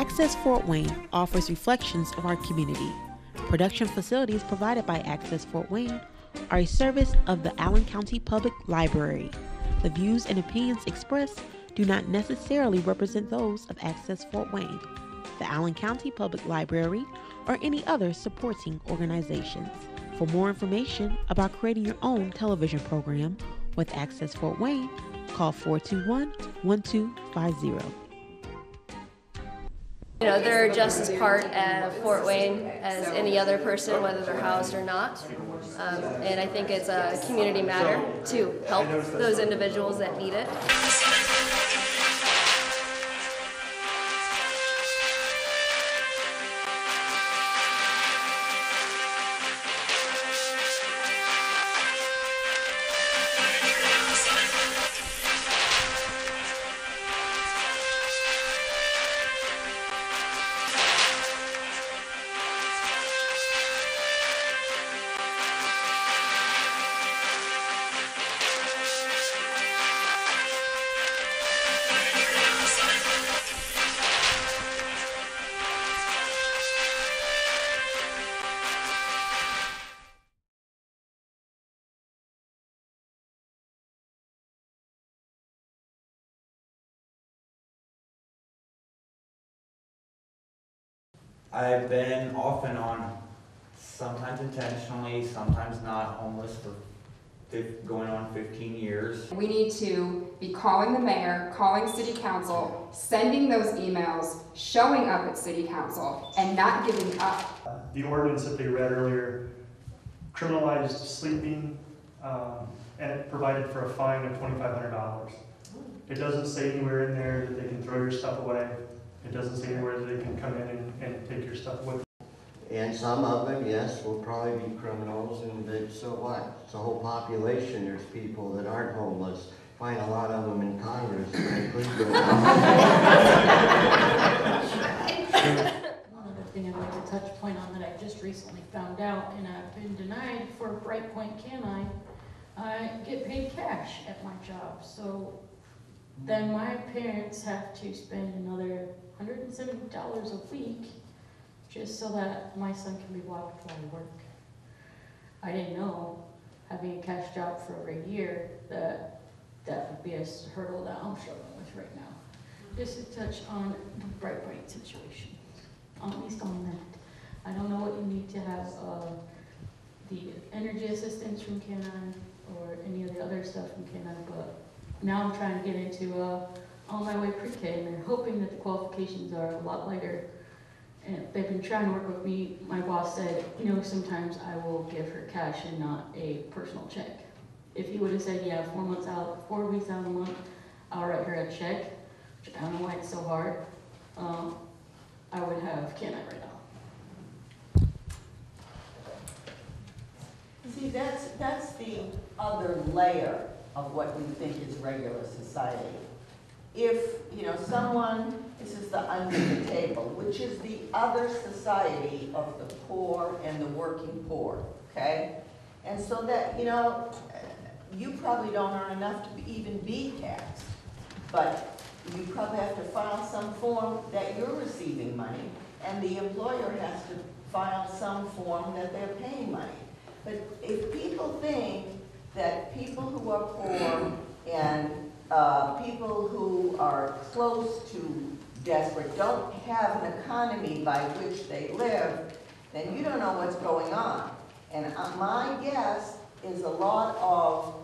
Access Fort Wayne offers reflections of our community. Production facilities provided by Access Fort Wayne are a service of the Allen County Public Library. The views and opinions expressed do not necessarily represent those of Access Fort Wayne, the Allen County Public Library, or any other supporting organizations. For more information about creating your own television program with Access Fort Wayne, call 421-1250. You know, they're just as part of Fort Wayne as any other person, whether they're housed or not. And I think it's a community matter to help those individuals that need it. I've been off and on, sometimes intentionally, sometimes not, homeless for going on 15 years. We need to be calling the mayor, calling city council, sending those emails, showing up at city council, and not giving up. The ordinance that they read earlier criminalized sleeping, and it provided for a fine of $2,500. It doesn't say anywhere in there that they can throw your stuff away. It doesn't say anywhere that they can come in and take your stuff with them. And some of them, yes, will probably be criminals, and so what? It's a whole population. There's people that aren't homeless. Find a lot of them in Congress. Another thing I'd like to touch point on that I just recently found out, and I've been denied for Bright Point Canine, I get paid cash at my job. So then my parents have to spend another $170 a week just so that my son can be walked while I work. I didn't know, having a cash job for over a year, that would be a hurdle that I'm struggling with right now. Just to touch on the Bright Point situation, at least on that. I don't know what you need to have the energy assistance from Canine or any of the other stuff from Canine, but now I'm trying to get into on my way pre-K, and they're hoping that the qualifications are a lot lighter. And they've been trying to work with me. My boss said, you know, sometimes I will give her cash and not a personal check. If he would have said, yeah, 4 weeks out of the month, I'll write her a check, which I don't know why it's so hard, I would have Canine right now. See, that's the other layer of what we think is regular society. If, you know, someone, this is the under the table, which is the other society of the poor and the working poor, okay? And so that, you know, you probably don't earn enough to even be taxed, but you probably have to file some form that you're receiving money, and the employer has to file some form that they're paying money. But if people think that people who are poor and people who are close to desperate don't have an economy by which they live, then you don't know what's going on. And my guess is a lot of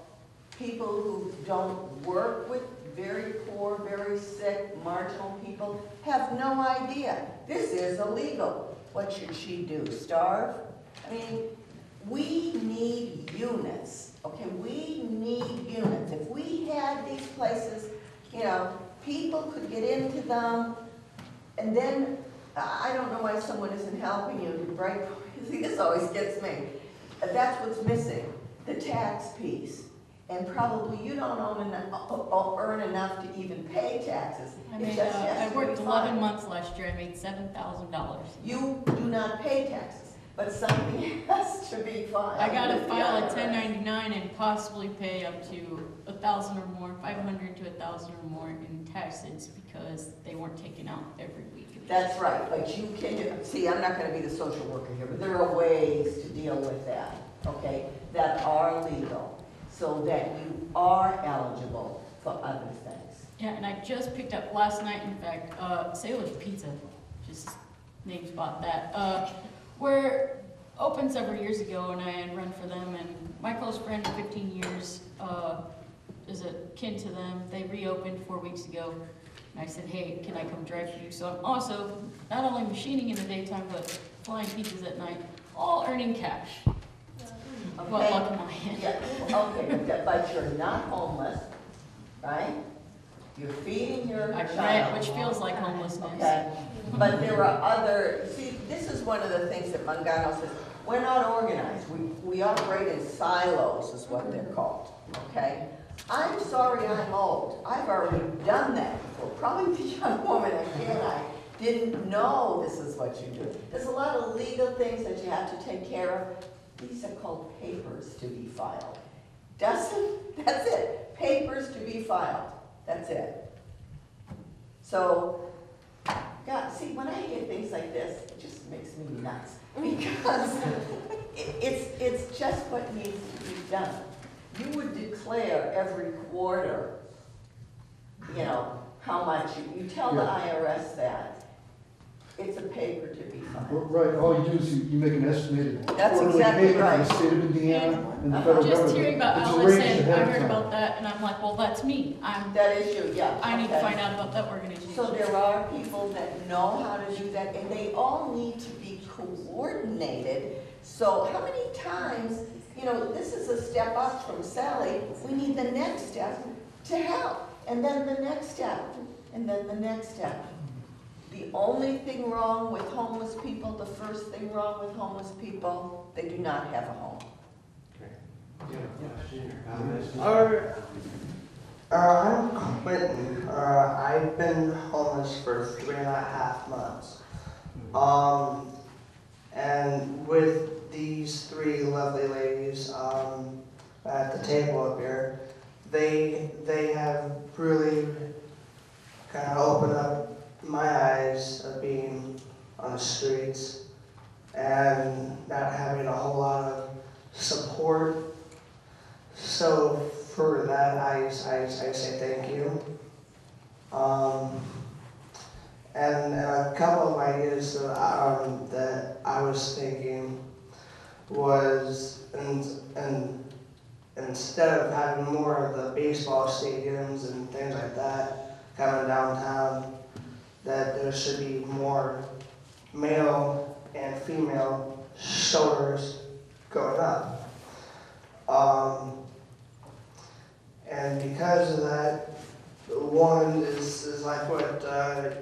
people who don't work with very poor, very sick, marginal people have no idea. This is illegal. What should she do, starve? I mean, we need units, okay? We need units. If we had these places, you know, people could get into them, and then, I don't know why someone isn't helping you to break, see, this always gets me. That's what's missing, the tax piece. And probably you don't earn enough to even pay taxes. I worked 11 months last year. I made $7,000. You do not pay taxes. but something has to be filed. I gotta with the file a IRS. 1099 and possibly pay up to 1,000 or more, 500 to 1,000 or more in taxes because they weren't taken out every week. That's right, but you can, see, I'm not gonna be the social worker here, but there are ways to deal with that, okay, that are legal, so that you are eligible for other things. Yeah, and I just picked up last night, in fact, Sailor's Pizza, just name spot that, where opened several years ago, and I had run for them, and my close friend of 15 years is a kin to them. They reopened 4 weeks ago, and I said, hey, can I come drive for you? So I'm also not only machining in the daytime, but flying pizzas at night, all earning cash. Okay? Well, luck in my hand. Yeah, okay, but you're not homeless, right? You're feeding your I child. rent, which feels like homelessness. Okay, but there are other, see, this is one of the things that Mangano says, we're not organized. We operate in silos is what they're called, okay? I'm sorry I'm old. I've already done that before. Probably the young woman and I didn't know this is what you do. There's a lot of legal things that you have to take care of. These are called papers to be filed. That's it. Papers to be filed. That's it. So, God, see, when I hear things like this, it just makes me nuts. Because it's just what needs to be done. You would declare every quarter, you know, how much you tell the IRS that. It's a paper to be filed. Right, all you do is you make an estimated That's quarterly exactly payment right. to the state of Indiana and the federal government. Just hearing about It's Alice, arranged and ahead I of heard time. about that, and I'm like, well, that's me. That is you, yeah. I need to okay. find out about that organization. So there are people that know how to do that, and they all need to be coordinated. So how many times, you know, this is a step up from Sally, we need the next step to help, and then the next step, and then the next step. The only thing wrong with homeless people, the first thing wrong with homeless people, they do not have a home. I'm Quentin. I've been homeless for 3.5 months. And with these 3 lovely ladies at the table up here, they have really kind of opened up my eyes of being on the streets and not having a whole lot of support. So for that, I say thank you. And a couple of ideas that I was thinking was, and instead of having more of the baseball stadiums and things like that coming downtown, that there should be more male and female shelters going up. And because of that, one is like what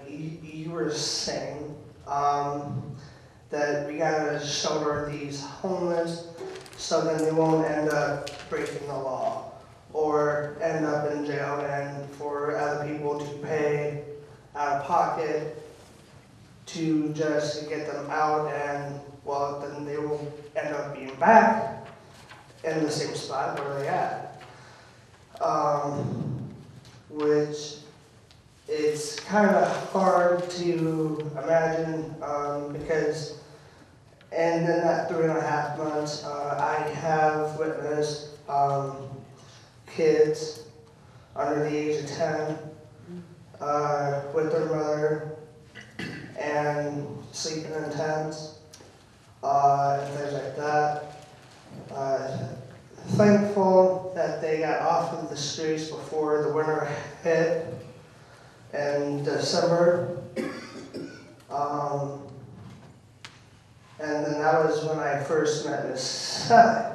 you were saying, that we gotta shelter these homeless so then they won't end up breaking the law or end up in jail and for other people to pay out of pocket to just get them out, and well, then they will end up being back in the same spot where they at. Which it's kind of hard to imagine because, and in that 3.5 months, I have witnessed kids under the age of 10 with their mother and sleeping in tents and things like that. Thankful that they got off of the streets before the winter hit in December. And then that was when I first met Miss Sally,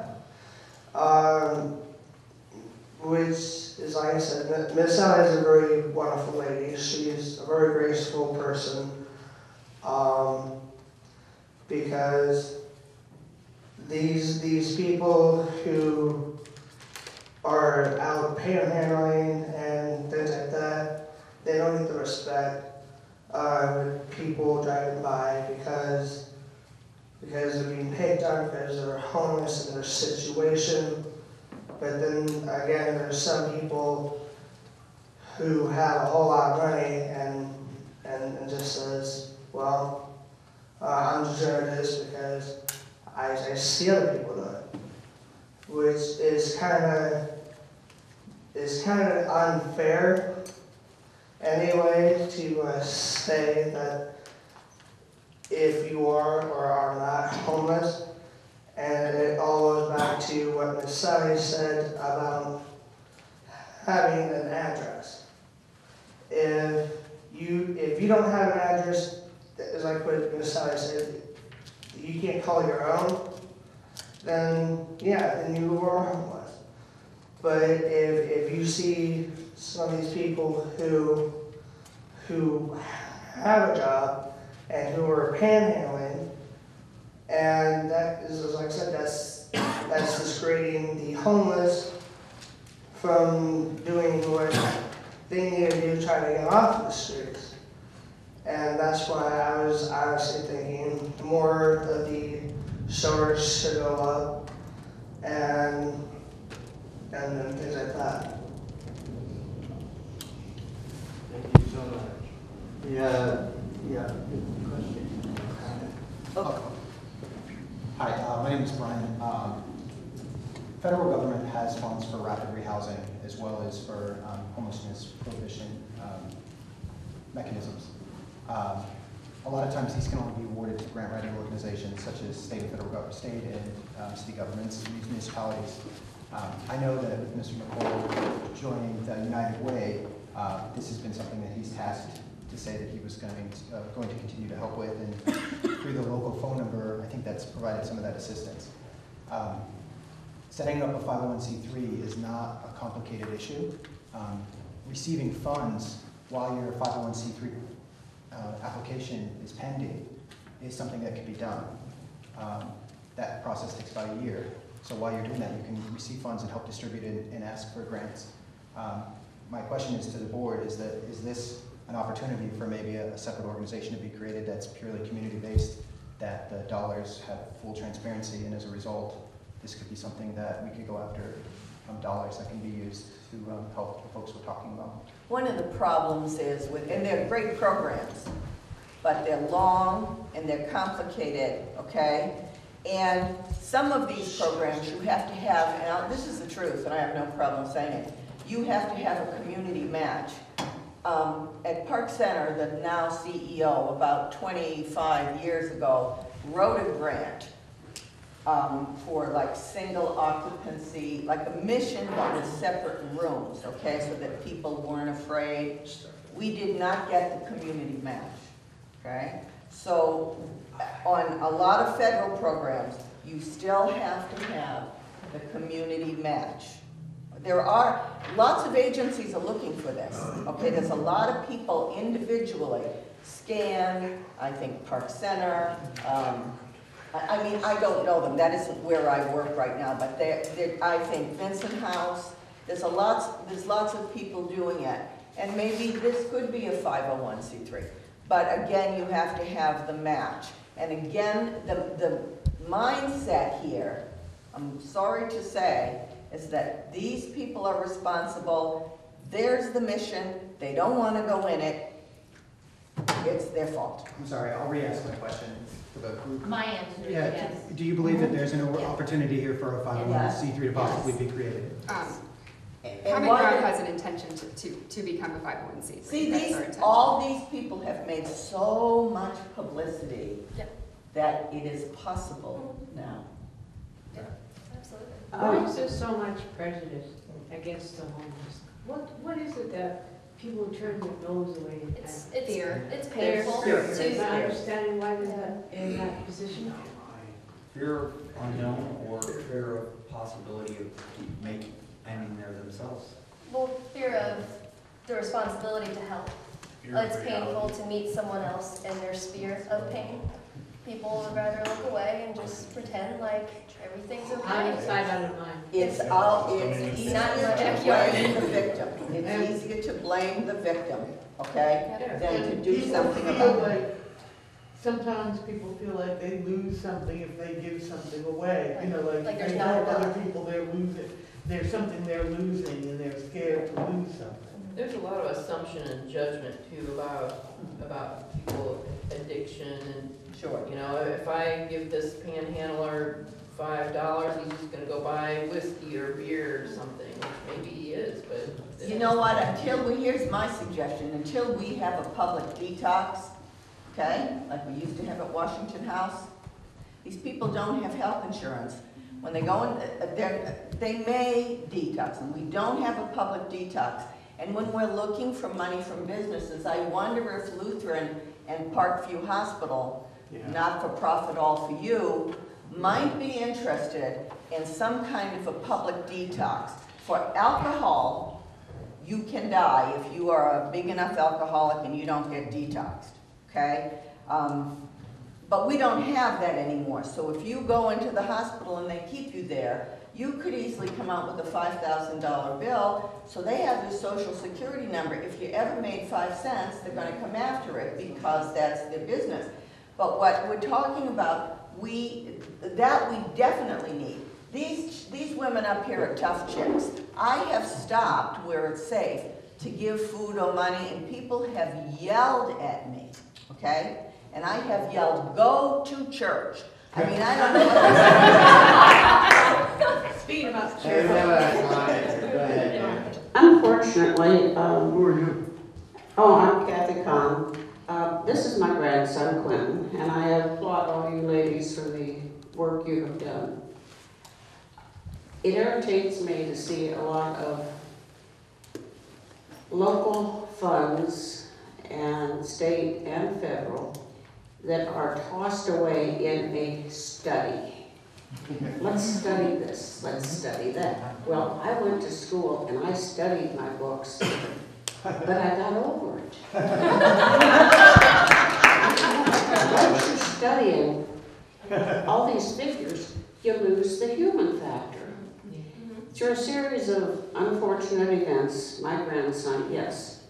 which is, like I said, Miss Sally is a very wonderful lady. She's a very graceful person, because these people who are out panhandling and things like that, they don't get the respect with people driving by because because they're being picked on because they're homeless in their situation. But then again, there's some people who have a whole lot of money and just says, well, I'm just doing this because I see other people do it, which is kind of unfair anyway to say that if you are or are not homeless, and it all goes back to what Ms. Sally said about having an address. If you don't have an address, it's like what Ms. Sally said, you can't call your own, then yeah, then you are homeless. But if you see some of these people who have a job and who are panhandling, and that is, like I said, that's dissuading the homeless from doing what they need to do to try to get off the streets. And that's why I was honestly thinking more of the showers should go up and things like that. Thank you so much. Yeah, good question. Okay. Hi, my name is Brian. Federal government has funds for rapid rehousing as well as for homelessness prohibition mechanisms. A lot of times these can only be awarded to grant writing organizations such as state and federal government, state and city governments, and municipalities. I know that with Mr. McCoy joining the United Way, this has been something that he's tasked to say that he was going to continue to help with, and through the local phone number, I think that's provided some of that assistance. Setting up a 501c3 is not a complicated issue. Receiving funds while your 501c3 application is pending is something that can be done. That process takes about a year. So while you're doing that, you can receive funds and help distribute it and ask for grants. My question is to the board, is this an opportunity for maybe a separate organization to be created that's purely community-based, that the dollars have full transparency, and as a result, this could be something that we could go after dollars that can be used to help the folks we're talking about? One of the problems is and they're great programs, but they're long and they're complicated, okay? And some of these programs you have to have, and this is the truth, and I have no problem saying it, you have to have a community match. At Park Center, the now CEO, about 25 years ago, wrote a grant for like single occupancy, like a mission but with separate rooms, okay, so that people weren't afraid. We did not get the community match, okay? So on a lot of federal programs, you still have to have the community match. There are, lots of agencies are looking for this, okay? There's a lot of people individually, SCAN, I think Park Center, I mean, I don't know them, that isn't where I work right now, but I think Vincent House, there's lots of people doing it, and maybe this could be a 501c3. But again, you have to have the match. And again, the mindset here, I'm sorry to say, is that these people are responsible. There's the mission. They don't want to go in it. It's their fault. I'm sorry, I'll re-ask my question for the group. My answer is Yeah, yes. do you believe that there's an opportunity here for a 501c3 to possibly be created? Common Ground has an intention to become a 501c3. See, all these people have made so much publicity that it is possible now. Absolutely. Why is there so much prejudice against the homeless? What is it that people turn their nose away at? Fear. It's painful. Fear. Not understanding why they're in that position? Fear of unknown or fear of possibility of ending there themselves. Well, fear of the responsibility to help. It's painful to meet someone else in their sphere of pain. People would rather look away and just pretend like everything's okay. I'm inside out of mind. It's easier to blame the victim. It's easier to blame the victim, okay, than to do something about it. sometimes people feel like they lose something if they give something away. You know, Like they there's not help other enough. people, they're losing, there's something they're losing and they're scared to lose something. There's a lot of assumption and judgment too about people addiction and, Sure. you know, if I give this panhandler $5, he's just gonna go buy whiskey or beer or something, which maybe he is, but. You know what, here's my suggestion, until we have a public detox, okay, like we used to have at Washington House, these people don't have health insurance. When they go in, they may detox, and we don't have a public detox. And when we're looking for money from businesses, I wonder if Lutheran and Parkview Hospital, not for profit, all for you, might be interested in some kind of a public detox. For alcohol, you can die if you are a big enough alcoholic and you don't get detoxed, okay? But we don't have that anymore. So if you go into the hospital and they keep you there, you could easily come out with a $5,000 bill. So they have your social security number. If you ever made 5 cents, they're gonna come after it because that's their business. But what we're talking about, we definitely need. These women up here are tough chicks. I have stopped where it's safe to give food or money, and people have yelled at me, okay? And I have yelled, "Go to church." I mean, I don't know what Speaking about Hey, go ahead. Unfortunately, Who are you? I'm Kathy Kahn. This is my grandson, Quentin, and I applaud all you ladies for the work you have done. It irritates me to see a lot of local funds and state and federal that are tossed away in a study. Let's study this, let's study that. Well, I went to school and I studied my books, but I got over it. Once you're studying all these figures, you lose the human factor. Through a series of unfortunate events, my grandson, yes,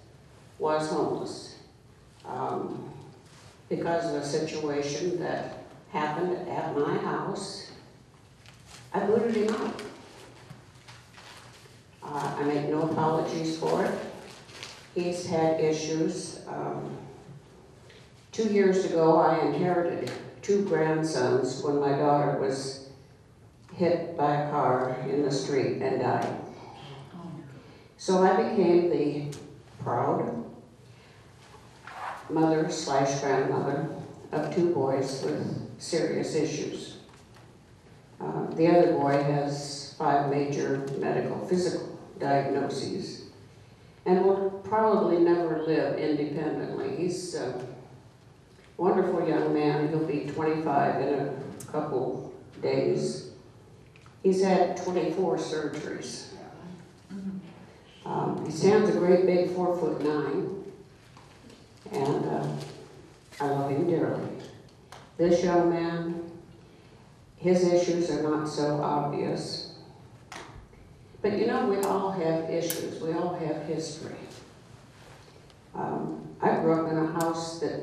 was homeless because of a situation that happened at my house. I booted him out. I make no apologies for it. He's had issues. 2 years ago, I inherited 2 grandsons when my daughter was hit by a car in the street and died. So I became the proud mother/grandmother of 2 boys with serious issues. The other boy has 5 major medical, physical diagnoses and will probably never live independently. He's a wonderful young man. He'll be 25 in a couple days. He's had 24 surgeries. He stands a great big 4'9", and I love him dearly. This young man, his issues are not so obvious. But you know, we all have issues. We all have history. I grew up in a house that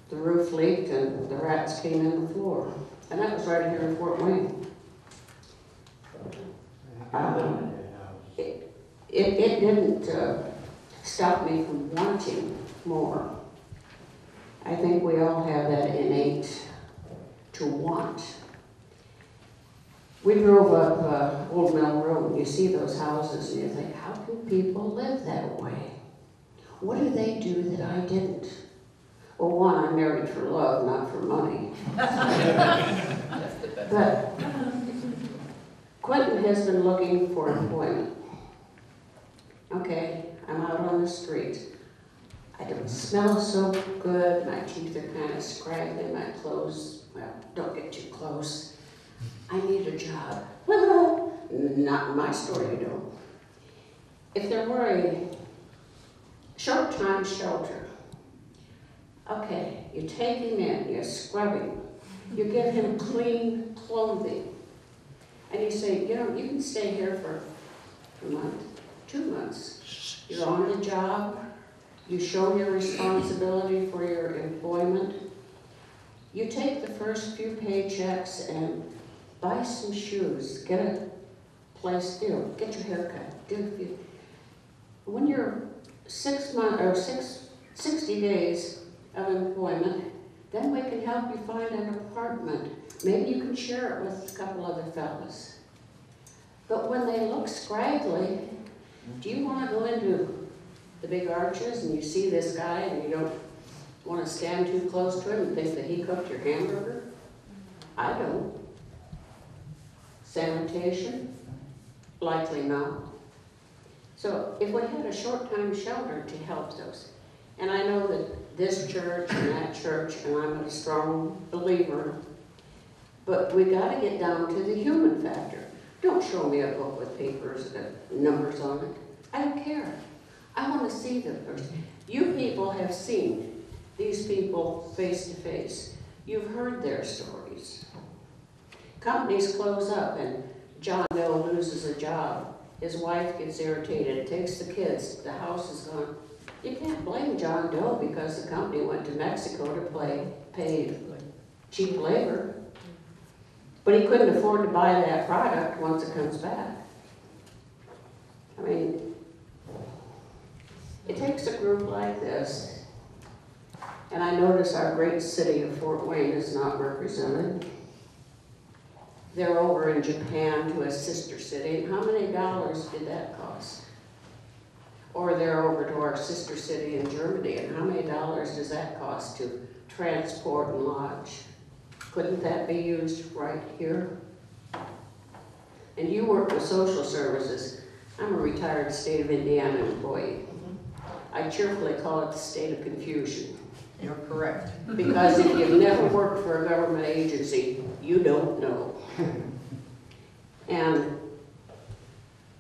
the roof leaked and the rats came in the floor. And that was right here in Fort Wayne. It didn't stop me from wanting more. I think we all have that innate to want. We drove up Old Mill Road. You see those houses and you think, how can people live that way? What do they do that I didn't? Well, one, I'm married for love, not for money. But Quentin has been looking for employment. Okay, I'm out on the street. I don't smell so good. My teeth are kind of scraggly. My clothes, well, don't get too close. I need a job. Not my story, you know. If there were a short-time shelter, okay, you take him in, you scrub him, you give him clean clothing, and you say, you know, you can stay here for a month, 2 months. You're on the job, you show your responsibility for your employment, You take the first few paychecks and buy some shoes, get a place, get your hair cut. When you're 60 days of employment, then we can help you find an apartment. Maybe you can share it with a couple other fellas. But when they look scraggly, do you want to go into the big arches and you see this guy and you don't want to stand too close to him and think that he cooked your hamburger? I don't. Sanitation? Likely not. So if we had a short-time shelter to help those, and I know that this church and that church, and I'm a strong believer, but we got to get down to the human factor. Don't show me a book with papers and numbers on it. I don't care. I want to see the person. You people have seen these people face to face. You've heard their stories. Companies close up and John Doe loses a job. His wife gets irritated, takes the kids, the house is gone. You can't blame John Doe because the company went to Mexico to pay cheap labor. But he couldn't afford to buy that product once it comes back. I mean, it takes a group like this, and I notice our great city of Fort Wayne is not represented. They're over in Japan to a sister city, and how many dollars did that cost? Or they're over to our sister city in Germany, and how many dollars does that cost to transport and lodge? Couldn't that be used right here? And you work with social services. I'm a retired state of Indiana employee. I cheerfully call it the state of confusion. You're correct. Because if you've never worked for a government agency, you don't know. And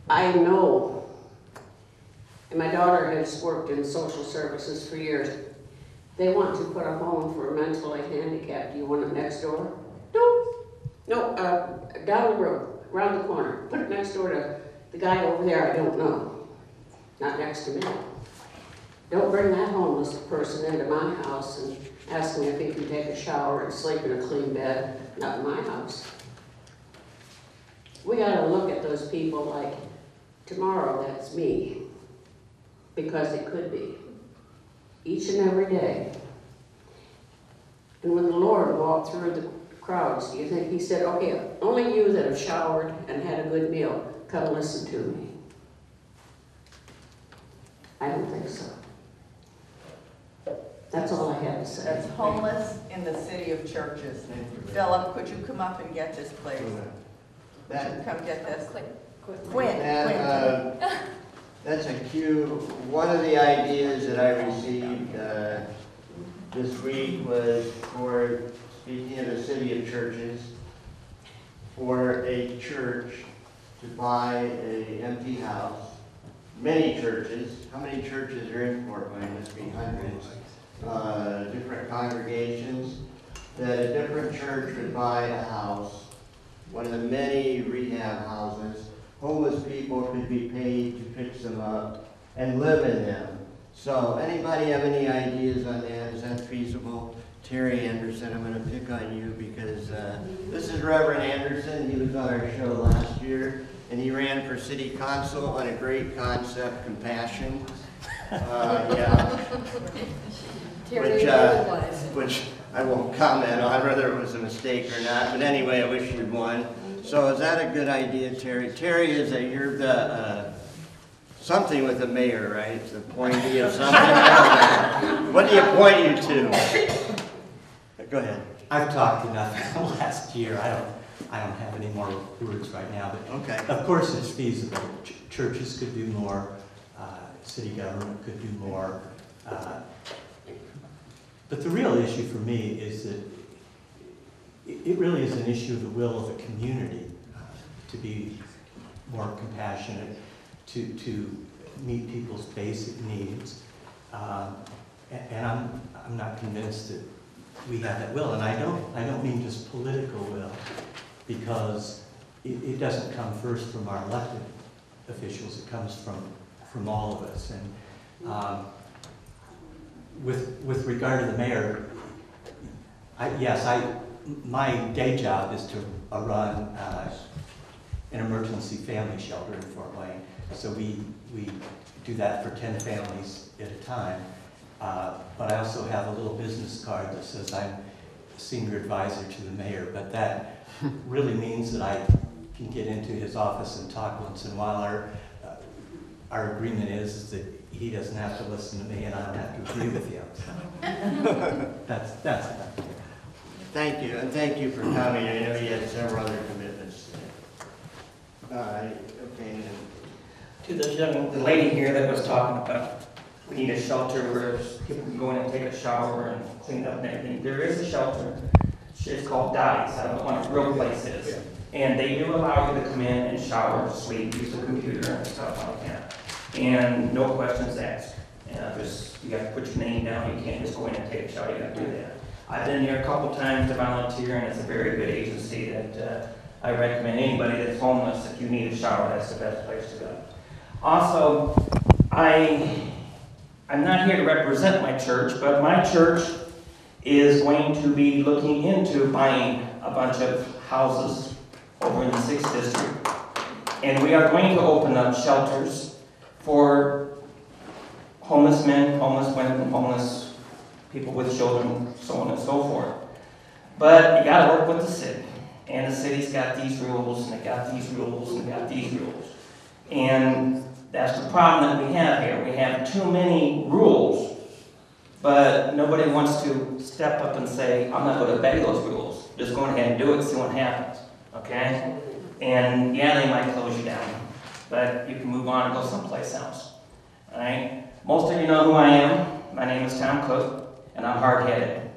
I know, and my daughter has worked in social services for years. They want to put a home for mentally handicapped. Do you want it next door? No, down the road, around the corner. Put it next door to the guy over there I don't know. Not next to me. Don't bring that homeless person into my house and ask me if he can take a shower and sleep in a clean bed. Not in my house. We gotta look at those people like, tomorrow that's me. Because it could be. Each and every day. And when the Lord walked through the crowds, do you think he said, okay, only you that have showered and had a good meal, come listen to me? I don't think so. That's all I have to say. That's homeless in the city of churches. Philip, could you come up and get this, please? Come get this. Quinn. That's a cue. One of the ideas that I received this week was for, speaking of the city of churches, for a church to buy an empty house. Many churches. How many churches are in Fort Wayne? Must be hundreds. Different congregations. That a different church would buy a house, one of the many rehab houses. Homeless people could be paid to fix them up and live in them. So anybody have any ideas on that? Is that feasible? Terry Anderson, I'm going to pick on you because this is Reverend Anderson. He was on our show last year, and he ran for city council on a great concept, compassion. Which I won't comment on whether it was a mistake or not. But anyway, I wish you'd won. So is that a good idea, Terry? Terry, you're the something with the mayor, right? The appointee of something. What do you appoint you to? Go ahead. I've talked enough last year. I don't have any more words right now. But okay. Of course, it's feasible. Churches could do more. City government could do more. But the real issue for me is that it really is an issue of the will of the community to be more compassionate, to meet people's basic needs. And I'm not convinced that we have that will. And I don't mean just political will, because it doesn't come first from our elected officials. It comes from all of us. And with regard to the mayor, My day job is to run an emergency family shelter in Fort Wayne. So we do that for 10 families at a time. But I also have a little business card that says I'm senior advisor to the mayor, but that really means that I can get into his office and talk once in a while. Our agreement is that he doesn't have to listen to me and I don't have to agree with him. So that's about it. Thank you, and thank you for coming. I know you had several other commitments. Okay. To the lady here that was talking about, we need a shelter where people can go in and take a shower and clean up and everything. There is a shelter. It's called Dice. I don't know what the real place is. And they do allow you to come in and shower, sleep, use the computer and stuff like that. And no questions asked. You got to put your name down. You can't just go in and take a shower. You got to do that. I've been there a couple times to volunteer, and it's a very good agency that I recommend anybody that's homeless, if you need a shower, that's the best place to go. Also, I'm not here to represent my church, but my church is going to be looking into buying a bunch of houses over in the 6th District. And we are going to open up shelters for homeless men, homeless women, homeless people with children, so on and so forth. But you got to work with the city. And the city's got these rules, and they got these rules, and they got these rules. And that's the problem that we have here. We have too many rules, but nobody wants to step up and say, I'm not going to obey those rules. Just go ahead and do it, see what happens. Okay? And yeah, they might close you down, but you can move on and go someplace else. All right? Most of you know who I am. My name is Tom Cook, and I'm hard-headed.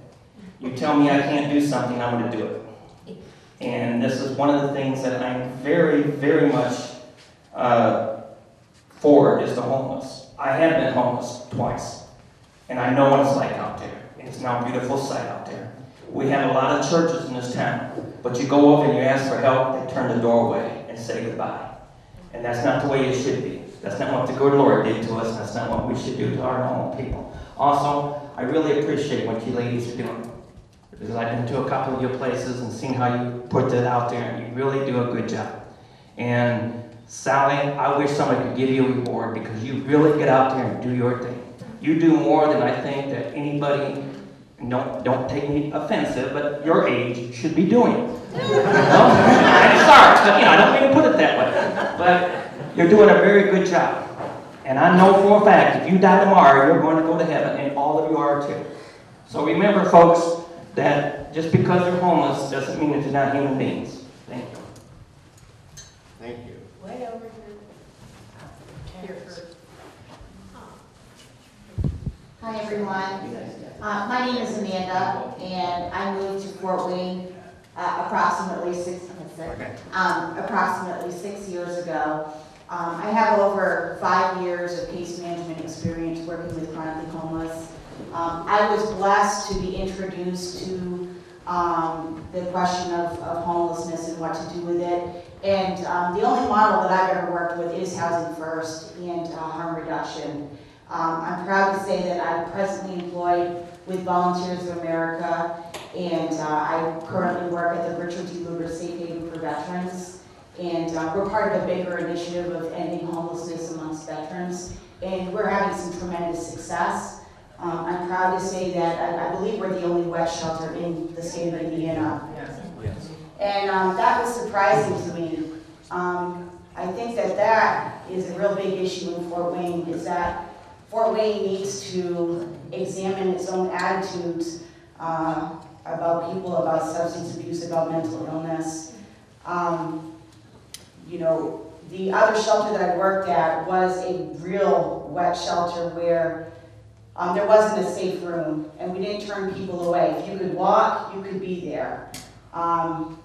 You tell me I can't do something, I'm going to do it. And this is one of the things that I'm very, very much for, is the homeless. I have been homeless twice, and I know what it's like out there. It's now a beautiful sight out there. We have a lot of churches in this town, but you go up and you ask for help, they turn the door away and say goodbye. And that's not the way it should be. That's not what the good Lord did to us, and that's not what we should do to our normal people. Also, I really appreciate what you ladies are doing, because I've been to a couple of your places and seen how you put that out there, and you really do a good job. And Sally, I wish somebody could give you a reward, because you really get out there and do your thing. You do more than I think that anybody, don't take me offensive, but your age should be doing. I'm sorry, I don't mean to put it that way, but you're doing a very good job. And I know for a fact, if you die tomorrow, you're going to go to heaven, and all of you are too. So remember, folks, that just because you're homeless doesn't mean that you're not human beings. Thank you. Thank you. Way over here. Hi, everyone. My name is Amanda, and I moved to Fort Wayne approximately 6 years ago. I have over 5 years of case management experience working with chronically homeless. I was blessed to be introduced to the question of homelessness and what to do with it. And the only model that I've ever worked with is Housing First and harm reduction. I'm proud to say that I'm presently employed with Volunteers of America, and I currently work at the Richard D. Lugar Safe Haven for Veterans. And we're part of a bigger initiative of ending homelessness amongst veterans, and we're having some tremendous success. I'm proud to say that I believe we're the only wet shelter in the state of Indiana. Yes. And that was surprising to me. I think that is a real big issue in Fort Wayne, is that Fort Wayne needs to examine its own attitudes about people, about substance abuse, about mental illness. The other shelter that I worked at was a real wet shelter where there wasn't a safe room, and we didn't turn people away. If you could walk, you could be there. Some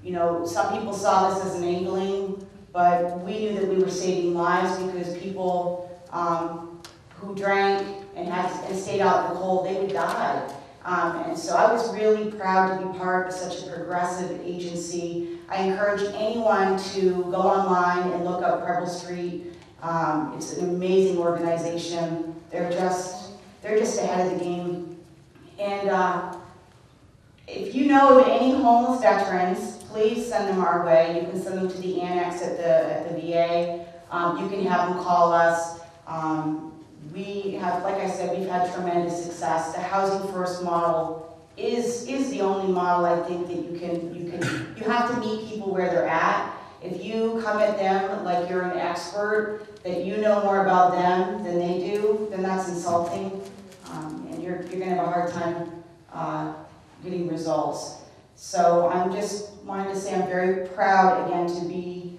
people saw this as enabling, but we knew that we were saving lives, because people who drank and stayed out in the cold, they would die. And so I was really proud to be part of such a progressive agency. I encourage anyone to go online and look up Preble Street. It's an amazing organization. They're just ahead of the game. And you know of any homeless veterans, please send them our way. You can send them to the annex at the VA. You can have them call us. We have, like I said, we've had tremendous success. The Housing First model is the only model I think that you have to meet people where they're at. If you come at them like you're an expert, that you know more about them than they do, then that's insulting, and you're gonna have a hard time getting results. So I'm just wanting to say I'm very proud again to be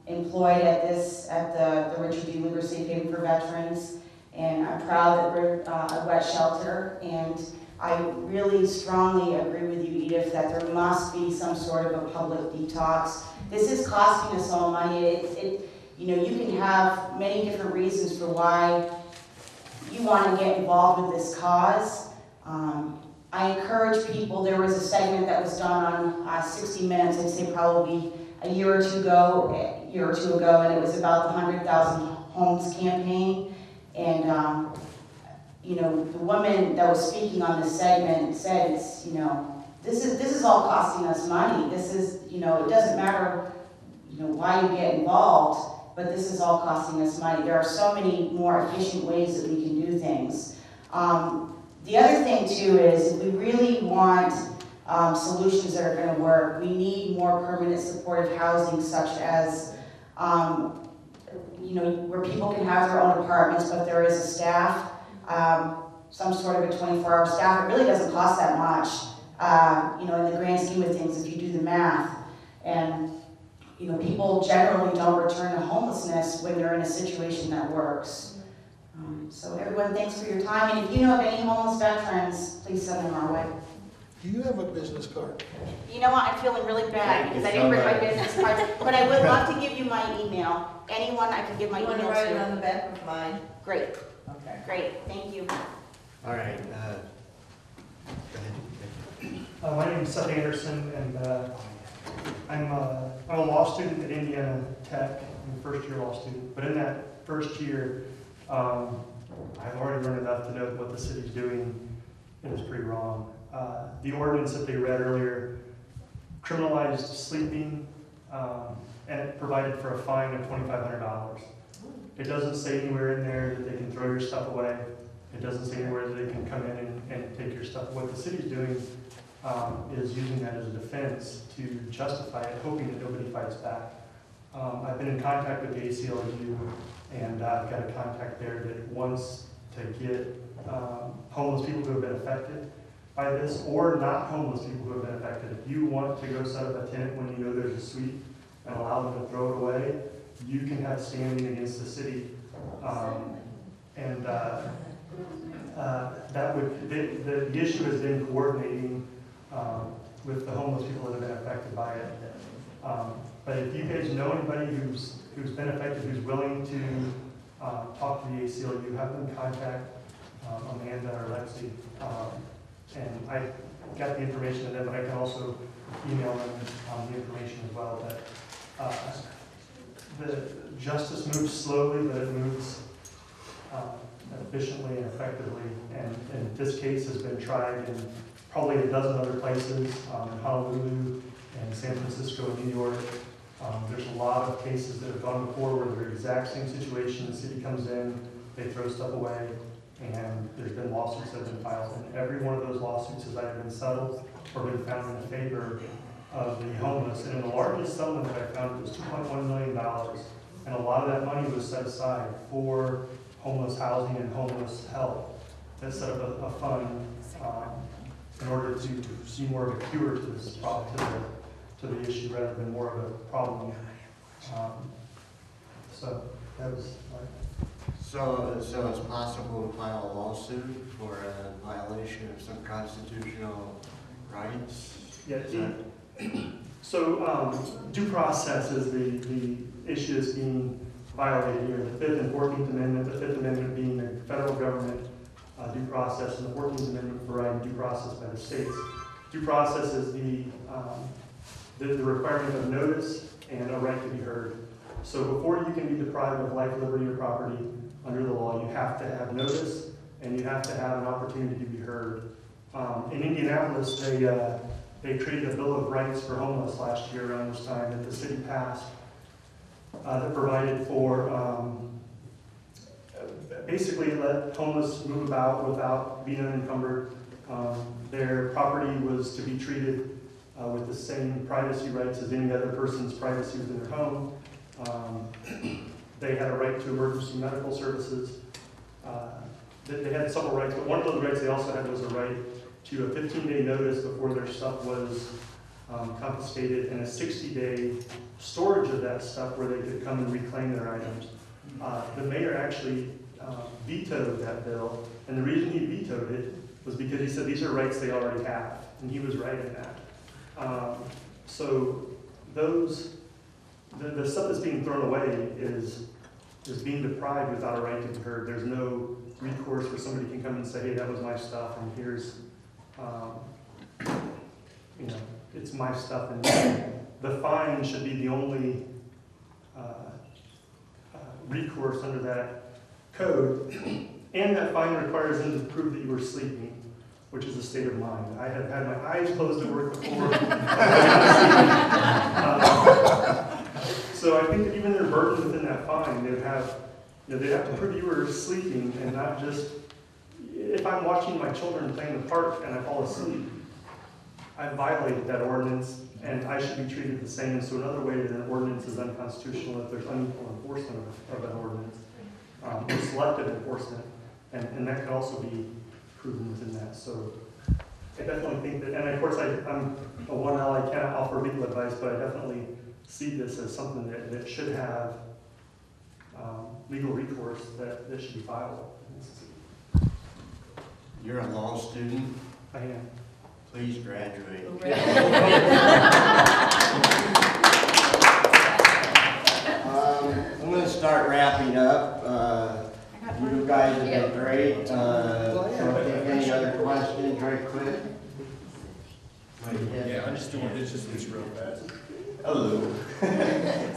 employed at the Richard D. Lugar Safe Haven for Veterans, and I'm proud that we're a wet shelter, and I really strongly agree with you, Edith, that there must be some sort of a public detox. This is costing us all money. You know, you can have many different reasons for why you want to get involved with this cause. I encourage people, there was a segment that was done on 60 Minutes, I'd say probably a year or two ago, and it was about the 100,000 Homes campaign. And you know, the woman that was speaking on this segment said, it's, you know, this is all costing us money. This is, you know, it doesn't matter, you know, why you get involved, but this is all costing us money. There are so many more efficient ways that we can do things. The other thing too is, if we really want solutions that are going to work, we need more permanent supportive housing, such as, you know, where people can have their own apartments, but there is a staff, some sort of a 24-hour staff. It really doesn't cost that much, you know, in the grand scheme of things, if you do the math. And, you know, people generally don't return to homelessness when they're in a situation that works. So everyone, thanks for your time. And if you know of any homeless veterans, please send them our way. Do you have a business card? You know what, I'm feeling really bad because I didn't bring my business card, but I would love to give you my email. Anyone, I can give my email to. You want to write it on the back of mine? Great. Okay. Great, thank you. All right. Go ahead. My name is Sally Segerson, and I'm a law student at Indiana Tech. I'm a first-year law student. But in that first year, I've already learned enough to know that what the city's doing is pretty wrong. The ordinance that they read earlier criminalized sleeping, and it provided for a fine of $2,500. It doesn't say anywhere in there that they can throw your stuff away. It doesn't say anywhere that they can come in and take your stuff. What the city's doing is using that as a defense to justify it, hoping that nobody fights back. I've been in contact with the ACLU, and I've got a contact there that wants to get homeless people who have been affected by this, or not homeless people who have been affected. If you want to go set up a tent when you know there's a suite and allow them to throw it away, you can have standing against the city. That would, the issue has been coordinating with the homeless people that have been affected by it. But if you guys know anybody who's been affected, who's willing to talk to the ACLU, have them contact Amanda or Lexie. And I got the information to them, but I can also email them the information as well. But the justice moves slowly, but it moves efficiently and effectively. And this case has been tried in probably a dozen other places, in Honolulu and San Francisco and New York. There's a lot of cases that have gone before where they're the exact same situation. The city comes in, they throw stuff away, and there's been lawsuits that have been filed. And every one of those lawsuits has either been settled or been found in favor of the homeless. And in the largest settlement that I found, it was $2.1 million. And a lot of that money was set aside for homeless housing and homeless help. That set up a fund in order to see more of a cure to this problem, to the issue, rather than more of a problem. So that was So it's possible to file a lawsuit for a violation of some constitutional rights? Yeah. So due process is the issue that's being violated here. The 5th and 14th Amendment, the 5th Amendment being the federal government due process, and the 14th Amendment providing due process by the states. Due process is the requirement of notice and a right to be heard. So before you can be deprived of life, liberty, or property under the law, you have to have notice and you have to have an opportunity to be heard. In Indianapolis, they created a Bill of Rights for homeless last year around this time that the city passed that provided for basically let homeless move about without being unencumbered. Their property was to be treated with the same privacy rights as any other person's privacy within their home. They had a right to emergency medical services. They had several rights, but one of those rights they also had was a right to a 15-day notice before their stuff was confiscated and a 60-day storage of that stuff where they could come and reclaim their items. The mayor actually vetoed that bill, and the reason he vetoed it was because he said these are rights they already have, and he was right in that. So the stuff that's being thrown away is being deprived without a right to be heard. There's no recourse where somebody can come and say, hey, that was my stuff, and here's, it's my stuff. And the fine should be the only recourse under that code. And that fine requires them to prove that you were sleeping, which is a state of mind. I have had my eyes closed at work before. So I think that even their burden within that fine, they'd have to prove you were sleeping and not just, if I'm watching my children play in the park and I fall asleep, I violated that ordinance and I should be treated the same. So another way that an ordinance is unconstitutional if there's unequal enforcement of an ordinance, or selective enforcement, and that could also be proven within that. So I definitely think that, and of course I'm a 1L, I cannot offer legal advice, but I definitely see this as something that should have legal recourse that should be filed. You're a law student? I am. Please graduate. I'm going to start wrapping up. You guys have been great. So if any other questions right quick? Yeah, it's just real fast. Hello.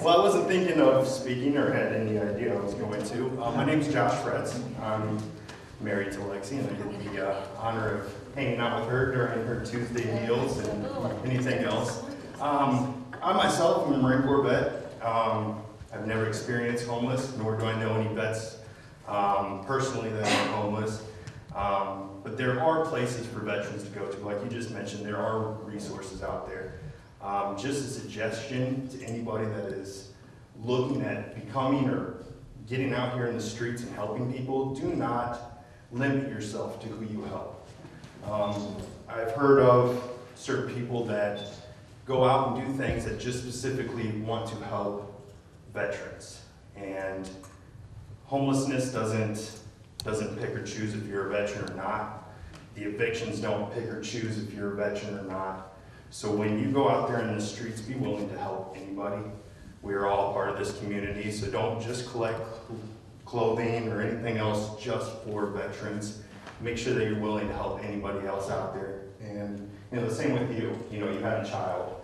Well, I wasn't thinking of speaking or had any idea I was going to. My name's Josh Fretz. I'm married to Lexie, and I get the honor of hanging out with her during her Tuesday meals and anything else. I myself am a Marine Corps vet. I've never experienced homeless, nor do I know any vets personally that are homeless. But there are places for veterans to go to. Like you just mentioned, there are resources out there. Just a suggestion to anybody that is looking at becoming or getting out here in the streets and helping people, do not limit yourself to who you help. I've heard of certain people that go out and do things that just specifically want to help veterans. And homelessness doesn't pick or choose if you're a veteran or not. The evictions don't pick or choose if you're a veteran or not. So when you go out there in the streets, be willing to help anybody. We are all part of this community, so don't just collect clothing or anything else just for veterans. Make sure that you're willing to help anybody else out there. And the same with you. You have a child.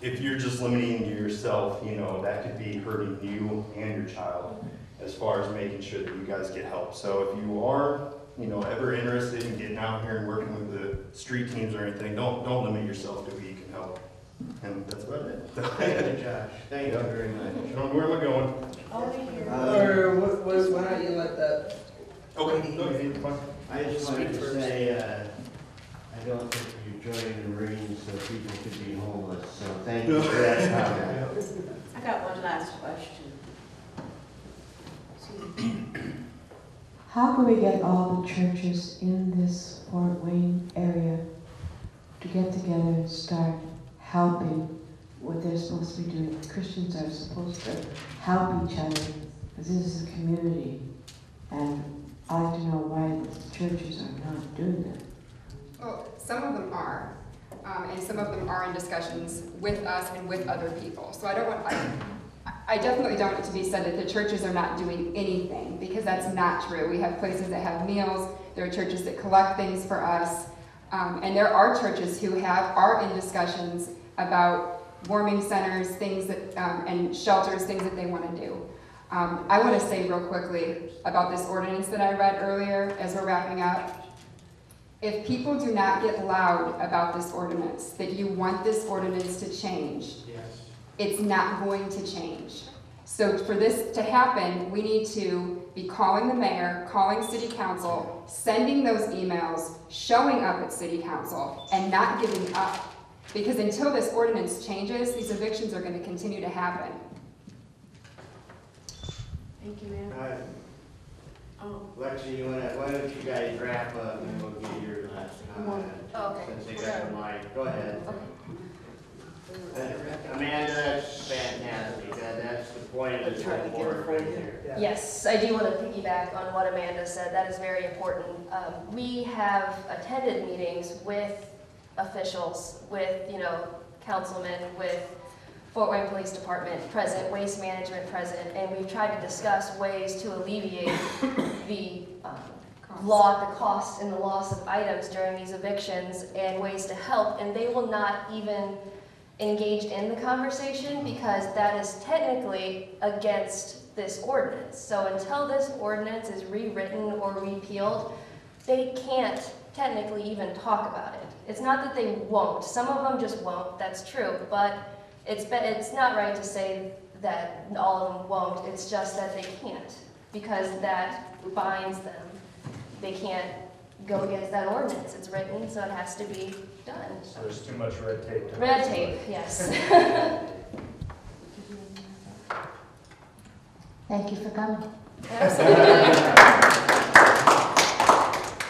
If you're just limiting yourself, that could be hurting you and your child as far as making sure that you guys get help. So if you are ever interested in getting out here and working with the street teams or anything, don't limit yourself to who you can help. And that's about it. Thank you, Josh. Thank you very much. Where am I going? Why don't you let that? Okay. No, you fine. I just wanted to say, I don't think you're joining the Marines so people could be homeless. So thank you for that comment. I got one last question. How can we get all the churches in this Fort Wayne area to get together and start helping what they're supposed to be doing? Christians are supposed to help each other, because this is a community, and I'd like to know why the churches are not doing that. Well, some of them are, and some of them are in discussions with us and with other people. So I definitely don't want it to be said that the churches are not doing anything, because that's not true. We have places that have meals, there are churches that collect things for us, and there are churches who are in discussions about warming centers, things that, and shelters, things that they want to do. I want to say real quickly about this ordinance that I read earlier as we're wrapping up. If people do not get loud about this ordinance, that you want this ordinance to change, it's not going to change. So for this to happen, we need to be calling the mayor, calling city council, sending those emails, showing up at city council, and not giving up. Because until this ordinance changes, these evictions are going to continue to happen. Thank you, ma'am. Lexie, why don't you guys wrap up and we'll get your last comment. Okay. Since they got the mic. Go ahead. Amanda, that's fantastic. That's the point of this whole board right there. Yes, I do want to piggyback on what Amanda said. That is very important. We have attended meetings with officials, with, councilmen, with Fort Wayne Police Department present, Waste Management present, and we've tried to discuss ways to alleviate the the cost and the loss of items during these evictions and ways to help, and they will not even engage in the conversation because that is technically against this ordinance. So until this ordinance is rewritten or repealed, they can't technically even talk about it. It's not that they won't. Some of them just won't, that's true, but it's not right to say that all of them won't. It's just that they can't because that binds them. They can't go against that ordinance. It's written, so it has to be done. So there's too much red tape. Red tape, yes. Thank you for coming.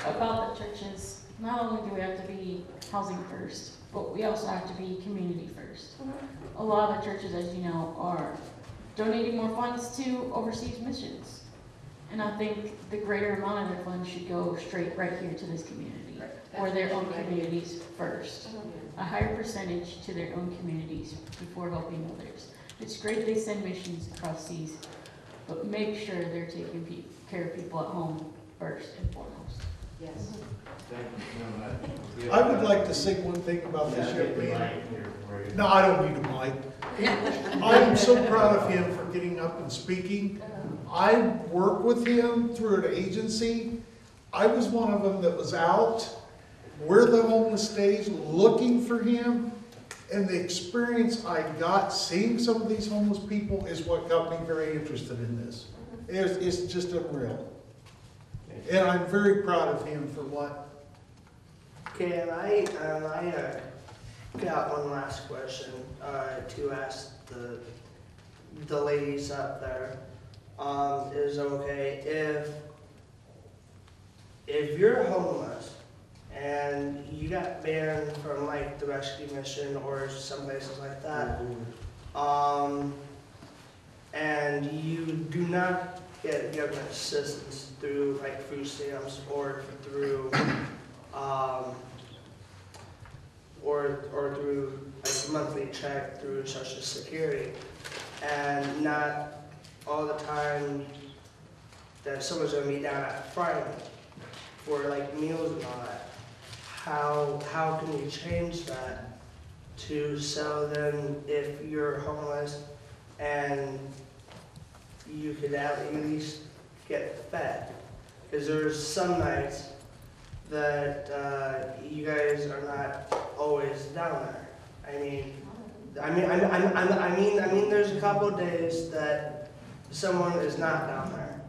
About the churches, not only do we have to be housing first, but we also have to be community first. A lot of the churches, as you know, are donating more funds to overseas missions. And I think the greater amount of their funds should go straight right here to this community, or their own communities first. A higher percentage to their own communities before helping others. It's great they send missions across seas, but make sure they're taking care of people at home first and foremost. Yes. Thank you so much. I would like to say one thing about this young man. No, I don't need a mic. I am so proud of him for getting up and speaking. I work with him through an agency. I was one of them that was out where the homeless stays looking for him. And the experience I got seeing some of these homeless people is what got me very interested in this. It's just unreal. And I'm very proud of him for what. Okay, and I got one last question to ask the ladies up there. Is okay if you're homeless and you got banned from like the rescue mission or some places like that, and you do not get government assistance through like food stamps or through or through like monthly check through Social Security, and not all the time that someone's gonna be down at Friday for like meals and all that. How can you change that to so then if you're homeless and you could at least get fed? Because there's some nights that you guys are not always down there. I mean, there's a couple of days that someone is not down there.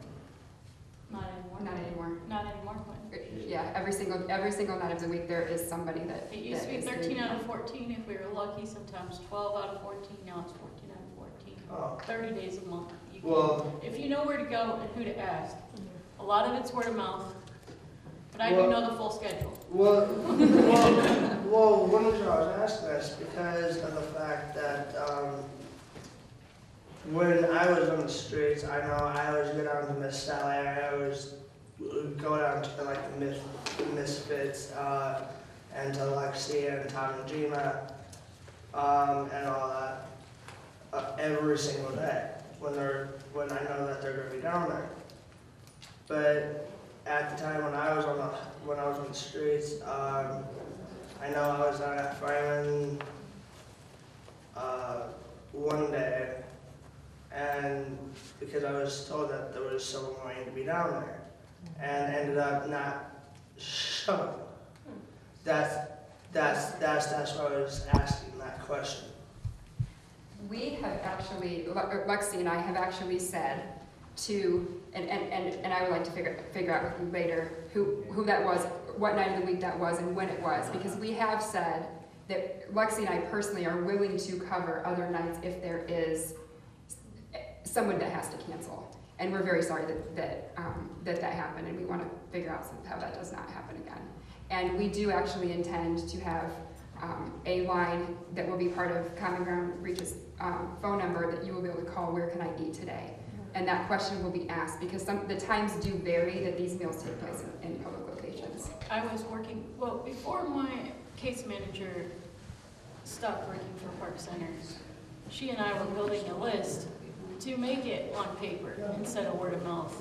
Not anymore. Not anymore. Not anymore. Yeah, every single night of the week there is somebody that. It used to be 13 out of 14 if we were lucky. Sometimes 12 out of 14. Now it's 14 out of 14. 30 days a month. If you know where to go and who to ask. A lot of it's word of mouth. But I do know the full schedule. Well, one reason I was asking this because of the fact that when I was on the streets, I know I always go down to Miss Sally. I always go down to like the Misfits and to Lexie and Tom and Gina and all that every single day when I know that they're going to be down there. But at the time when I was on the streets, I know I was down at Fryman one day, and because I was told that there was someone going to be down there, and ended up not showing. That's what I was asking that question. We have actually, Lexie and I have actually said to, and I would like to figure out with you later who that was, what night of the week that was, and when it was, because we have said that Lexie and I personally are willing to cover other nights if there is someone that has to cancel. And we're very sorry that happened, and we want to figure out how that does not happen again. And we do actually intend to have a line that will be part of Common Ground Reach's phone number that you will be able to call, where can I eat today? And that question will be asked, because the times do vary that these meals take place in public locations. I was working, well, before my case manager stopped working for Park Centers, she and I were building a list to make it on paper instead of word of mouth.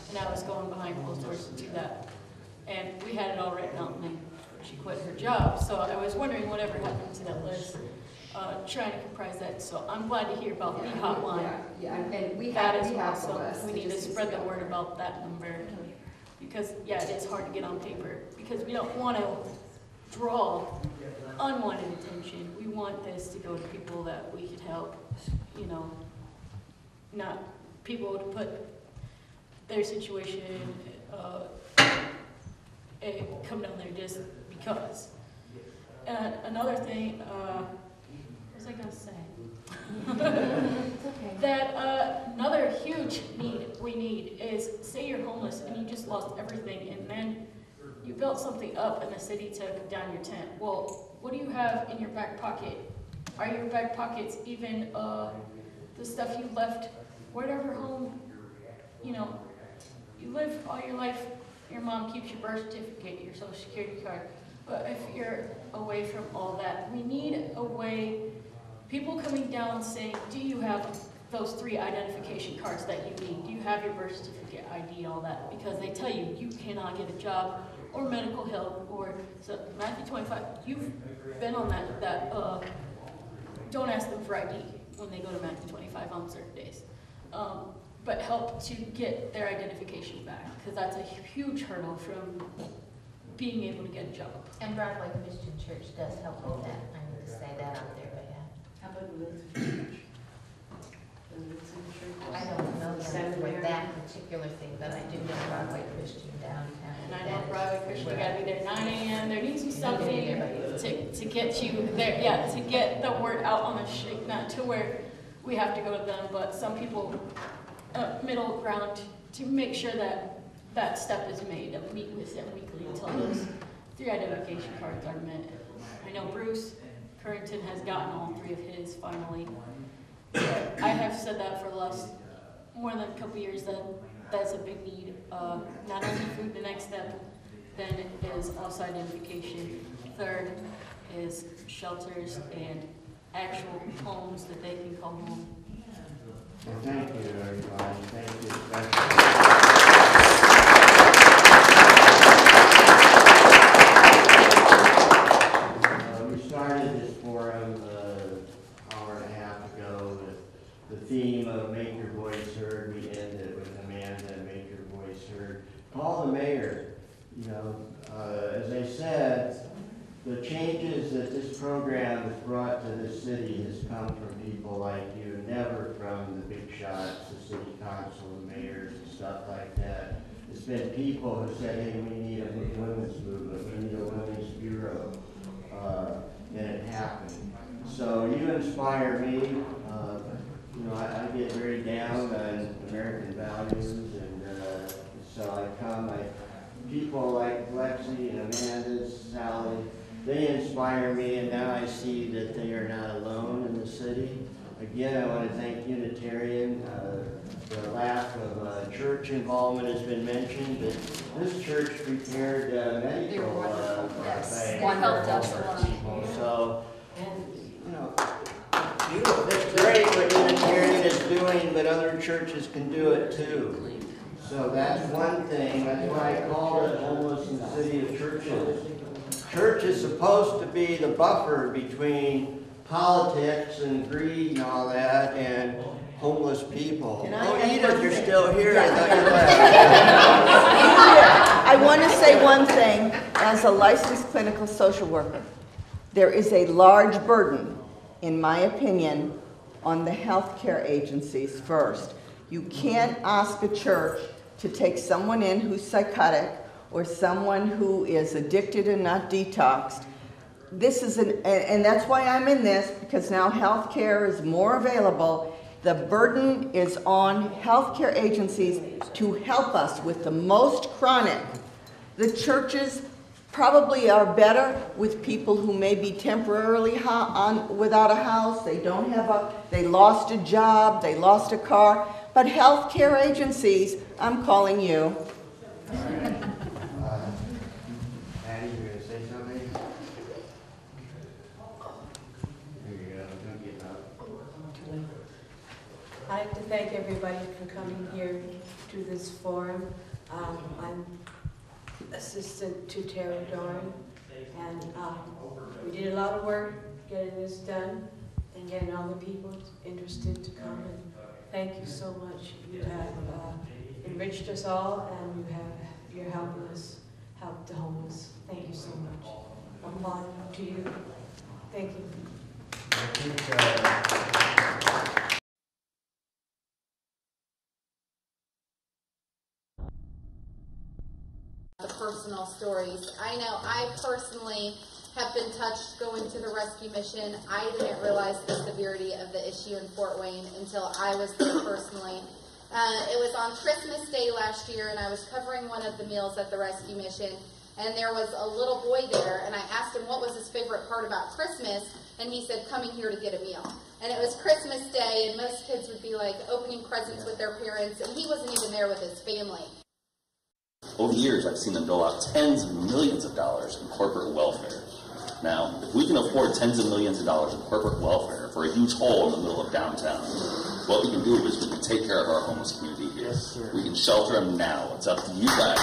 And I was going behind closed doors to do that. And we had it all written out, and then she quit her job. So I was wondering whatever happened to that list, trying to comprise that. So I'm glad to hear about the hotline. Yeah, and we that have as well. the list. So we need to spread the word about that number, because yeah, it is hard to get on paper, because we don't want to draw unwanted attention. We want this to go to people that we could help, you know, not people to put their situation come down there just because. Another thing, what was I going to say? It's okay. That another huge need we need is, say you're homeless and you just lost everything, and then you built something up and the city took down your tent. Well, what do you have in your back pocket? Are your back pockets even the stuff you left, whatever home, you know, you live all your life, your mom keeps your birth certificate, your social security card. But if you're away from all that, we need a way, people coming down saying, do you have those 3 identification cards that you need? Do you have your birth certificate, ID, all that? Because they tell you, you cannot get a job or medical help, or, so Matthew 25, you've been on that don't ask them for ID when they go to Matthew 25 on certain days. But help to get their identification back, because that's a huge hurdle from being able to get a job. And Broadway Christian Church does help with that. I need to say that out there, but yeah. How about the Lutheran Church? I don't know them with that particular thing, but I do know Broadway Christian downtown. And I know Broadway Christian, you gotta be there 9 a.m. There needs to be something to get you there, yeah, to get the word out on the street, not to where we have to go to them, but some people, middle ground, to make sure that that step is made, and meet with them weekly until those 3 identification cards are met. I know Bruce Currington has gotten all 3 of his finally. But I have said that for the last more than a couple years, that that's a big need. Not only food, the next step then is also identification. 3rd is shelters and actual homes that they can call home. Well, thank you, everybody. Thank you. We started this forum an hour and a half ago with the theme of Make Your Voice Heard. We ended with Amanda, Make Your Voice Heard. Call the mayor. You know, as I said, the changes that this program has brought to the city has come from people like you, never from the big shots, the city council, the mayors, and stuff like that. It's been people who said, hey, we need a women's movement, we need a women's bureau, and it happened. So you inspire me. You know, I get very down on American values, and so I come, people like Lexie and Amanda, Sally, they inspire me, and now I see that they are not alone in the city. Again, I want to thank Unitarian. The lack of church involvement has been mentioned, but this church prepared medical things for people. So, you know, it's great what Unitarian is doing, but other churches can do it too. So that's one thing. That's why I call it Homeless in the City of Churches. Church is supposed to be the buffer between politics and greed and all that and homeless people. Oh, Edith, you're still here. I thought you left. I want to say one thing, as a licensed clinical social worker, there is a large burden, in my opinion, on the healthcare agencies first. You can't ask a church to take someone in who's psychotic or someone who is addicted and not detoxed. This is and that's why I'm in this, because now healthcare is more available. The burden is on healthcare agencies to help us with the most chronic. The churches probably are better with people who may be temporarily without a house, they lost a job, they lost a car. But healthcare agencies, I'm calling you. Patty, you gonna say something? There you go, don't get up. I'd like to thank everybody for coming here to this forum. I'm assistant to Terry Dorn, and we did a lot of work getting this done and getting all the people interested to come. And thank you so much. You have enriched us all, and you're helping us help the homeless. Thank you so much. Applaud to you. Thank you. The personal stories. I know I personally have been touched going to the rescue mission. I didn't realize the severity of the issue in Fort Wayne until I was there personally. It was on Christmas Day last year, and I was covering one of the meals at the rescue mission, and there was a little boy there, and I asked him what was his favorite part about Christmas, and he said, coming here to get a meal. And it was Christmas Day, and most kids would be like opening presents with their parents, and he wasn't even there with his family. Over the years, I've seen them dole out tens of millions of dollars in corporate welfare. Now, if we can afford tens of millions of dollars in corporate welfare for a huge hole in the middle of downtown, what we can do is we can take care of our homeless community here. We can shelter them now. It's up to you guys.